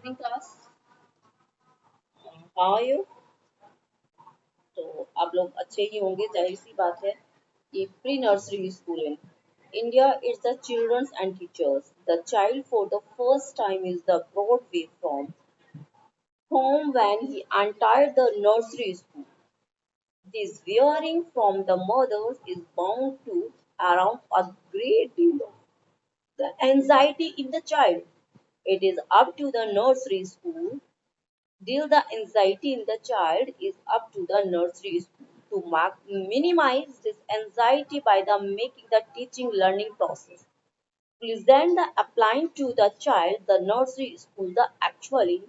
Evening class. How are you? तो आप लोग अच्छे ही होंगे, जाहिर सी बात है। ये pre nursery school in India is the children's and teachers the child for the first time is the broad way from home when he entered the nursery school. This veering from the mothers is bound to around a great deal of the anxiety in the child. It is up to the nursery school deal the anxiety in the child is up to the nursery school to minimize this anxiety by the making the teaching learning process present the applying to the child the nursery school the actually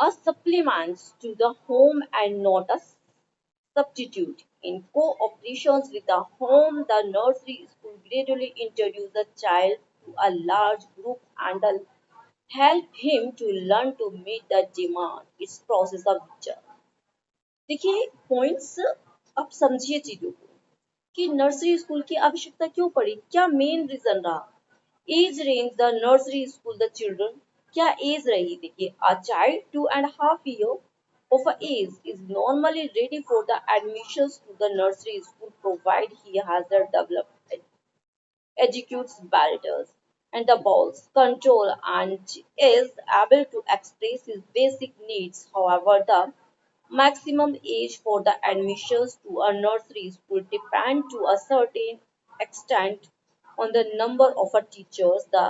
a supplement to the home and not a substitute in cooperations with the home the nursery school gradually introduce the child to a large group and help him to learn to meet the demand its process of job. देखिए points अब समझिए चीजों को कि nursery school की आवश्यकता क्यों पड़ी, क्या मेन रीजन रहा। Age range the nursery school the children, क्या एज रही। देखिए a child 2.5 years of age is normally ready for the admissions to the nursery school provided he has the developed executes batters and the balls control and is able to express his basic needs. However, the maximum age for the admissions to a nursery school depend to a certain extent on the number of teachers the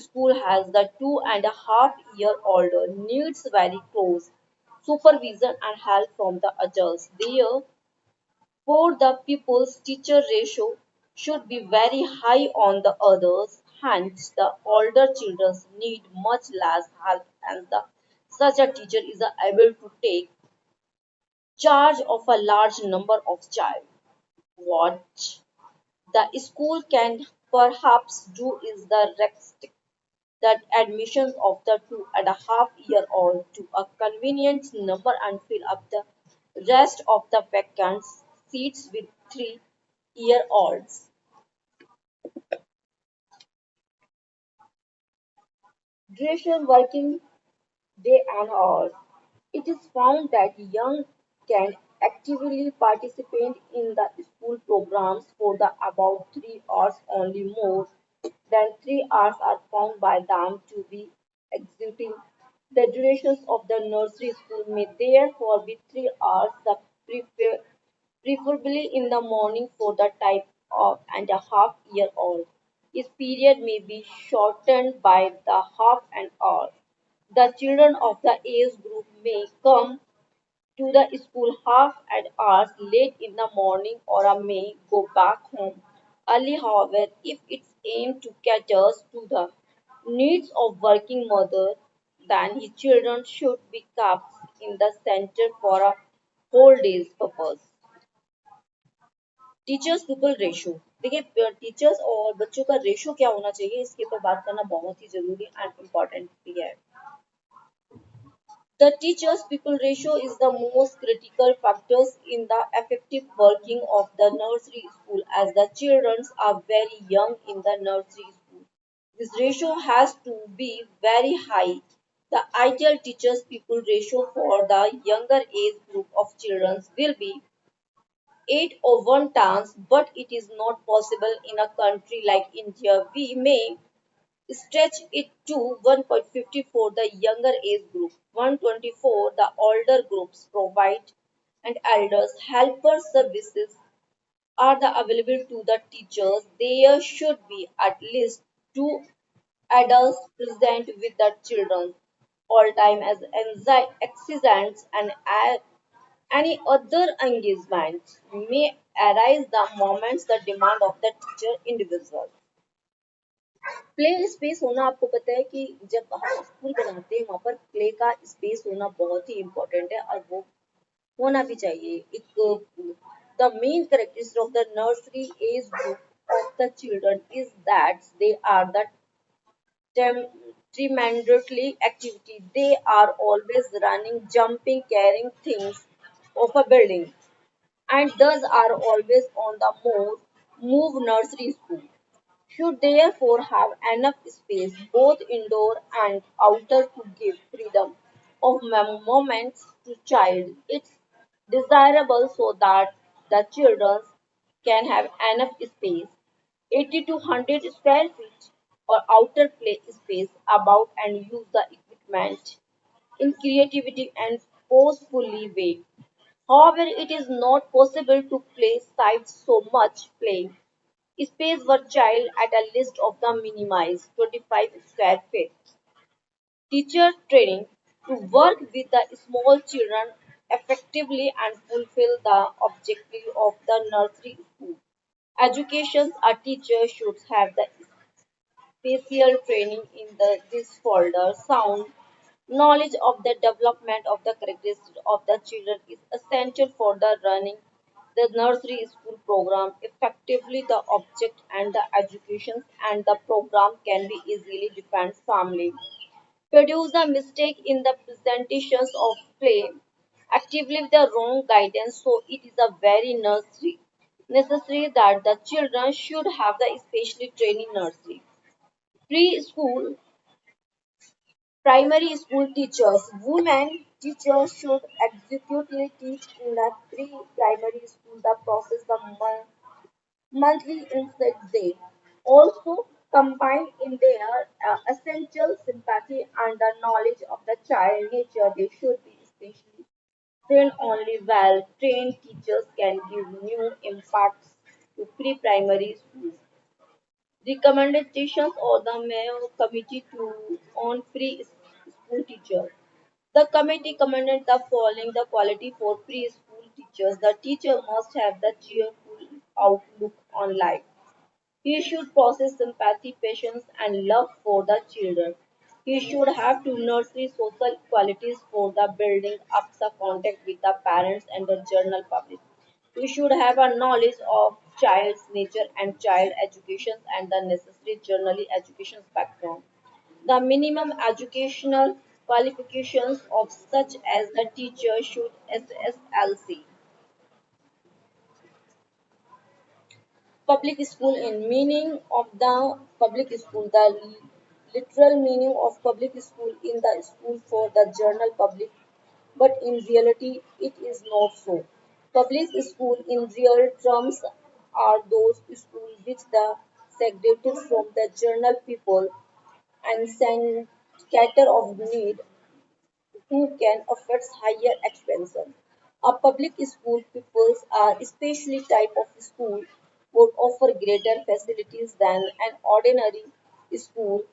school has. The 2.5 year older needs very close supervision and help from the adults. There for the pupils teacher ratio should be very high on the others, hence the older children need much less help and the such a teacher is able to take charge of a large number of child. What the school can perhaps do is the restrict that admissions of the 2.5 year old to a convenient number and fill up the rest of the vacant seats with 3 year olds. Duration working day and hours. It is found that young can actively participate in the school programs for the about 3 hours only more than 3 hours are found by them to be executing. The durations of the nursery school may therefore be 3 hours, preferably in the morning for the type of and a half year old. This period may be shortened by the half an hour. The children of the age group may come to the school half an hour late in the morning or may go back home early. However, if it's aimed to cater to the needs of working mother, then his children should be kept in the center for a whole day's purpose. Teachers people ratio. देखिए teachers और बच्चों का ratio क्या होना चाहिए, इसके ऊपर बात करना बहुत ही जरूरी एंड इम्पोर्टेंट भी है। The teachers people ratio is the most critical factors in the effective working of the nursery school as the children are very young in the nursery school. This ratio has to be very high. The ideal teachers people ratio for the younger age group of children will be 8 or 1 times, but it is not possible in a country like India. We may stretch it to 1.50 for the younger age group, 124 the older groups provide and elders helper services are the available to the teachers. There should be at least 2 adults present with the children all time as accidents and any other engagements may arise the moments the demand of the teacher individual. Play space होना, आपको पता है कि जब हम school बनाते हैं वहां पर प्ले का स्पेस होना बहुत ही इम्पोर्टेंट है और वो होना भी चाहिए। एक the main characteristic of the nursery age group of the children is that they are the tremendously activity. They are always running, jumping, carrying things of a building, and thus are always on the move nursery school. should therefore have enough space, both indoor and outer, to give freedom of movements to child. It's desirable so that the children can have enough space, 80 to 100 square feet, or outer play space about and use the equipment in creativity and forcefully way. However, it is not possible to play sites so much playing space per child at a list of the minimized 25 square feet. Teacher training to work with the small children effectively and fulfill the objective of the nursery school. Education, a teacher should have the special training in this folder. Sound knowledge of the development of the characteristics of the children is essential for the running the nursery school program effectively. The object and the education and the program can be easily defined family. Produce the mistake in the presentations of play actively with the wrong guidance, so it is a very nursery necessary that the children should have the especially training nursery. Preschool primary school teachers. Women teachers should executely teach in the pre-primary school the process the monthly insight day. Also combined in their essential sympathy and the knowledge of the child nature, they should be especially trained only well. Trained teachers can give new impacts to pre-primary schools. Recommendations of the Mayo Committee to on free school teachers. The committee commended the following the quality for preschool teachers. The teacher must have the cheerful outlook on life. He should possess sympathy, patience, and love for the children. He should have to nurture social qualities for the building up the contact with the parents and the general public. He should have a knowledge of child's nature and child education and the necessary general education background. The minimum educational qualifications of such as the teacher should SSLC. Public school in meaning of the public school, the literal meaning of public school in the school for the general public, but in reality it is not so. Public school in real terms are those schools which the segregated from the general people and send scatter of need who can afford higher expenses. A public school pupils are especially type of school would offer greater facilities than an ordinary school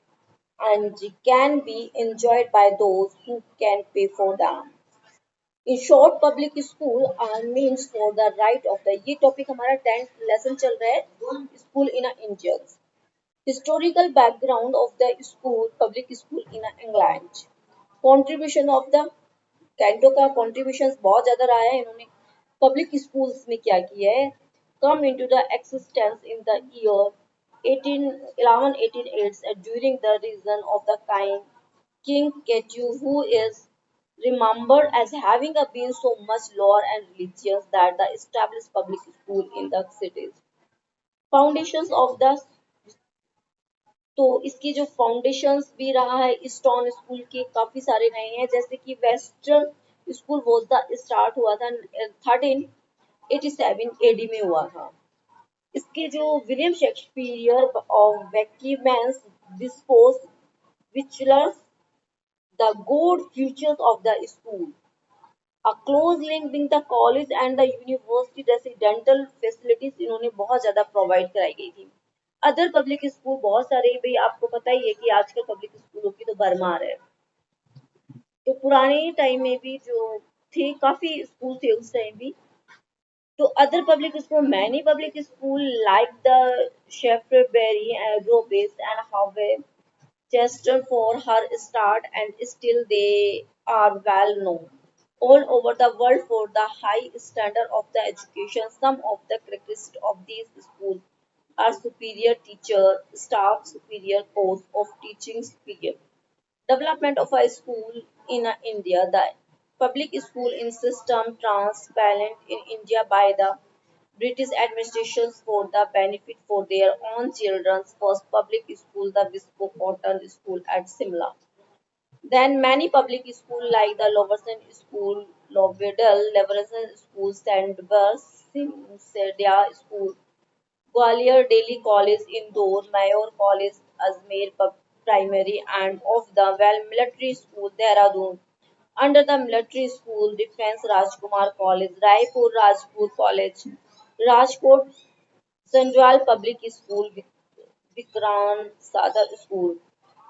and can be enjoyed by those who can pay for them. In short, public school means for the right of the ये topic हमारा 10th lesson चल रहा है school in India historical background of the school public school in England contribution of the canto का contribution बहुत ज़्यादा रहा है इन्होंने पब्लिक स्कूल्स में क्या किया है come into the existence in the year 18 1188 during the reign of the King Ketu, who is remembered as having been so much law and religious that the established public school in the cities. Foundations of the तो इसकी जो foundations भी रहा है eastern school के काफी सारे रहे हैं जैसे कि western school was the start हुआ था 1387 एडी में हुआ था इसके जो विलियम शेक्सपियर और वैक्यूमेंस डिस्पोज विचलर्स the good futures of the school a close link between the college and the university residential facilities इन्होंने बहुत ज्यादा प्रोवाइड कराई गई थी अदर पब्लिक स्कूल बहुत सारे भाई आपको पता ही है कि आजकल पब्लिक स्कूलों की तो भरमार है तो पुराने टाइम में भी जो थे काफी स्कूल थे उस टाइम भी तो other public school many public school like the Shaftesbury and रोबेस एंड हावे Chester for her start and still they are well known all over the world for the high standard of the education. Some of the characteristics of these schools are superior teacher, staff, superior course of teaching superior. Development of a school in India, the public school in system transparent in India by the British administrations for the benefit for their own children's first public school, the Bispo Cotton School at Simla. Then many public schools like the Loverson School, Lovedal, Leverson School, Sandburg, Simsedia School, Gwalior Delhi College, Indore, Mayor College, Ajmer Primary, and of the Well Military School, Dehradun. Under the military school, Defence Rajkumar College, Raipur Rajput College, Rajkot Central Public School, Vikrant Sadar School.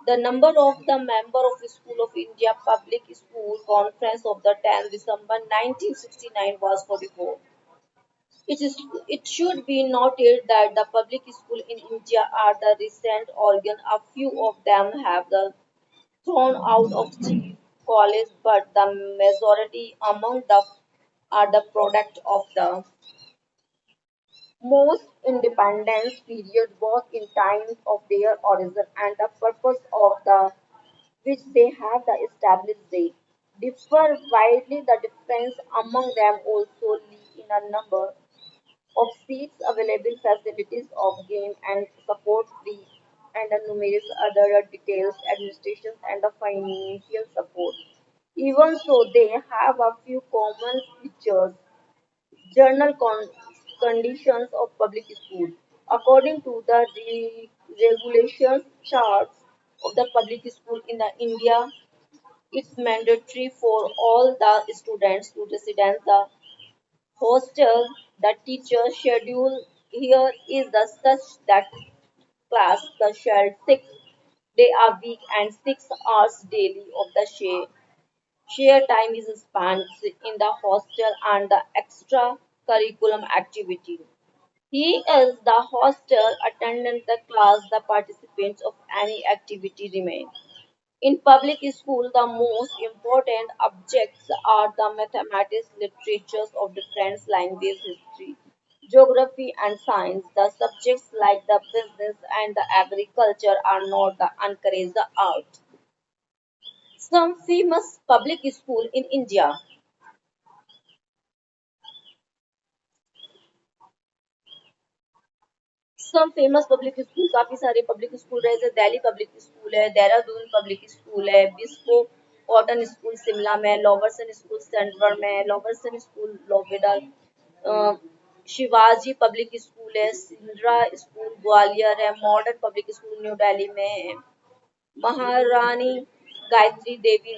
The number of the member of the School of India Public School Conference of the 10th December 1969 was 44. It should be noted that the public schools in India are the recent organ. A few of them have the thrown out of chief college, but the majority among them are the product of the most independence period, both in times of their origin and the purpose of the which they have the established they differ widely. The difference among them also lie in a number of seats, available facilities of game and support free, and the numerous other details, administrations and the financial support. Even so, they have a few common features. Journal conditions of public school. According to the regulations charts of the public school in the India, it's mandatory for all the students to resident the hostel. The teacher schedule here is the such that class the shall 6 day a week and 6 hours daily of the share time is spent in the hostel and the extra curriculum activity. He is the hostel attendant, the class, the participants of any activity remain. In public school, the most important objects are the mathematics, literatures of different languages, history, geography, and science. The subjects like the business and the agriculture are not the encouraged the art. Some famous public school in India. Some famous public school काफी सारे public school रहे जैसे Delhi public school है, Dehradun public school है, बिस्को cotton school Shimla में, लोवर्सन school central में, लोवर्सन school लोवेडा, Shivaji public school है, सिंद्रा school Gwalior है, modern public school new Delhi में है, महारानी गायत्री देवी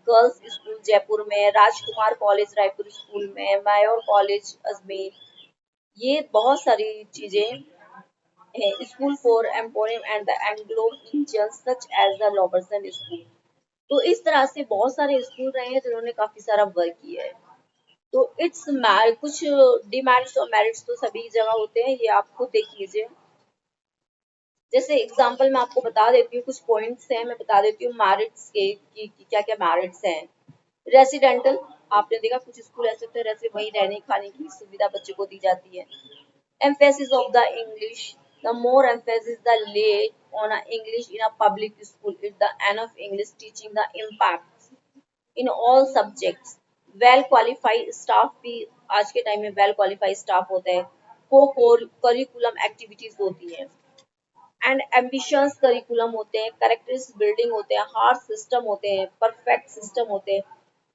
गर्ल्स स्कूल जयपुर में, राजकुमार कॉलेज रायपुर स्कूल में, मायोर कॉलेज अजमेर, ये बहुत सारी चीजें school for Emporium and the Anglo-Indians such as the Robertson School. तो इस तरह से बहुत सारे स्कूल रहे हैं जिन्होंने काफी सारा वर्क किया है। तो कुछ डिमेरिट्स और मेरिट्स तो सभी जगह होते हैं, ये आप खुद देख लीजिए। जैसे एग्जांपल मैं आपको बता देती हूँ, कुछ पॉइंट्स हैं मैं बता देती हूँ मेरिट्स के कि क्या क्या मेरिट्स हैं। रेसिडेंटल, आपने देखा कुछ स्कूल ऐसे होते हैं जैसे वही रहने खाने की सुविधा बच्चों को दी जाती है। Emphasis of the English. The more emphasis the laid on a English in a public school, is the enough English teaching the impacts in all subjects. Well qualified staff भी आज के टाइम में well qualified staff होता है। को curriculum activities होती हैं and ambitions curriculum होते हैं, करेक्टर्स बिल्डिंग होते हैं, हार्ड सिस्टम होते हैं, परफेक्ट सिस्टम होते हैं,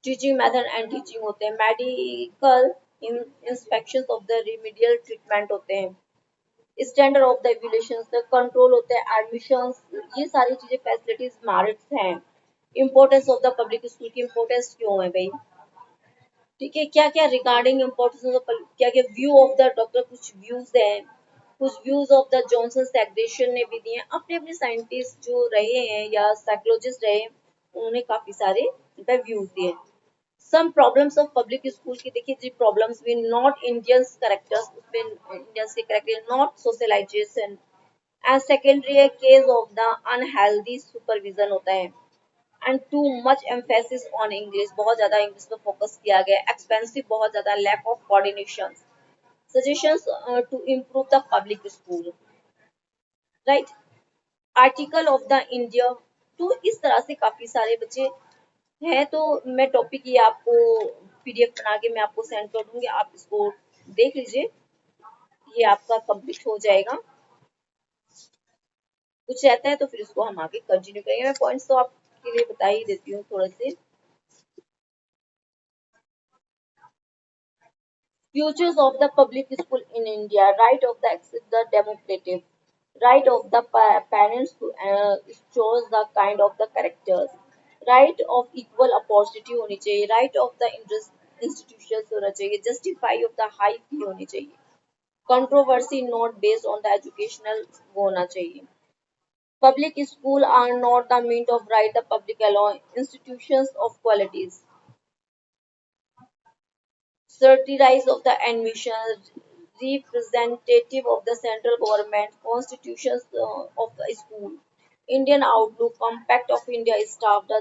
टीचिंग मेथड एंड टीचिंग होते हैं, medical inspection of the remedial treatment होते हैं, standard of the education control होते हैं, एडमिशंस, ये सारी चीजें फैसिलिटीज मेरिट्स हैं। Importance of the public school की इम्पोर्टेंस क्यों है भाई, ठीक है, क्या क्या रिगार्डिंग इम्पोर्टेंस ऑफ क्या क्या व्यू ऑफ द डॉक्टर, कुछ व्यूज हैं, कुछ views of the Johnson segregation ने भी दिए हैं। अपने अपने साइंटिस्ट जो रहे हैं या साइकोलॉजिस्ट रहे हैं, उन्होंने काफी सारे व्यूज दिए। Some problems of public school की देखिए जी, प्रॉब्लम्स भी नॉट इंडियंस करेक्टर्स, उसमें इंडियंस के character not socialization and secondary case of the unhealthy supervision होता है and too much emphasis on English, बहुत ज्यादा इंग्लिश पे फोकस किया गया, एक्सपेंसिव बहुत ज्यादा, lack of coordination, suggestions to improve the public school, right, article of the India. तो इस तरह से काफी सारे बच्चे हैं। तो मैं टॉपिक ये आपको पीडीएफ बना के मैं आपको सेंड कर दूंगी, आप इसको देख लीजिए। ये आपका कंप्लीट हो जाएगा। कुछ रहता है तो फिर उसको हम आगे कंटिन्यू करेंगे। मैं पॉइंट्स तो आपके लिए बता ही देती हूँ थोड़े से। Futures of the public school in India, right of the access the democratic, right of the parents to choose the kind of the characters, right of equal opportunity होनी चाहिए, right of the interest institutions होना चाहिए, justify of the high fee होनी चाहिए, controversy not based on the educational वो होना चाहिए. Public school are not the means of right the public alone, institutions of qualities. Certiorari of the admissions, representative of the central government, constitutions of the school, Indian outlook, compact of India staff, the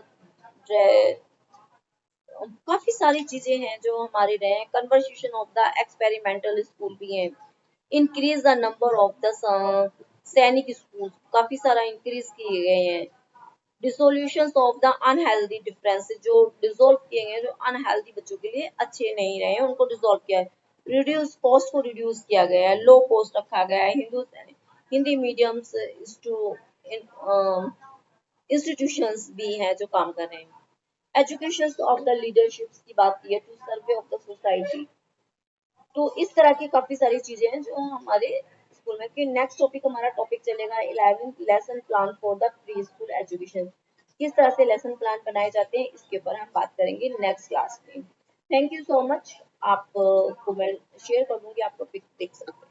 काफी सारी चीजें हैं जो हमारे रहे हैं. Conversation of the experimental school भी है. Increase the number of the सैनिक स्कूल, काफी सारा इंक्रीज किए गए हैं. Dissolution of the unhealthy difference, जो डिसोल्व किए गए जो अनहेल्दी बच्चों के लिए अच्छे नहीं रहे हैं उनको डिसोल्व किया है. रिड्यूस कॉस्ट को रिड्यूस किया गया है, लो कॉस्ट रखा गया है. हिंदी मीडियम्स इंस्टीट्यूशंस भी हैं जो काम कर रहे हैं. एजुकेशन ऑफ द लीडरशिप की बात की है, to survey of the society. तो इस तरह की काफी सारी चीजें हैं जो हमारे स्कूल में. कि नेक्स्ट टॉपिक हमारा टॉपिक चलेगा 11th lesson plan for the pre school education. किस तरह से लेसन प्लान बनाए जाते हैं इसके ऊपर हम बात करेंगे नेक्स्ट क्लास में. Thank you so much. आप को मैं शेयर कर दूंगी, आप टॉपिक देख सकते हैं.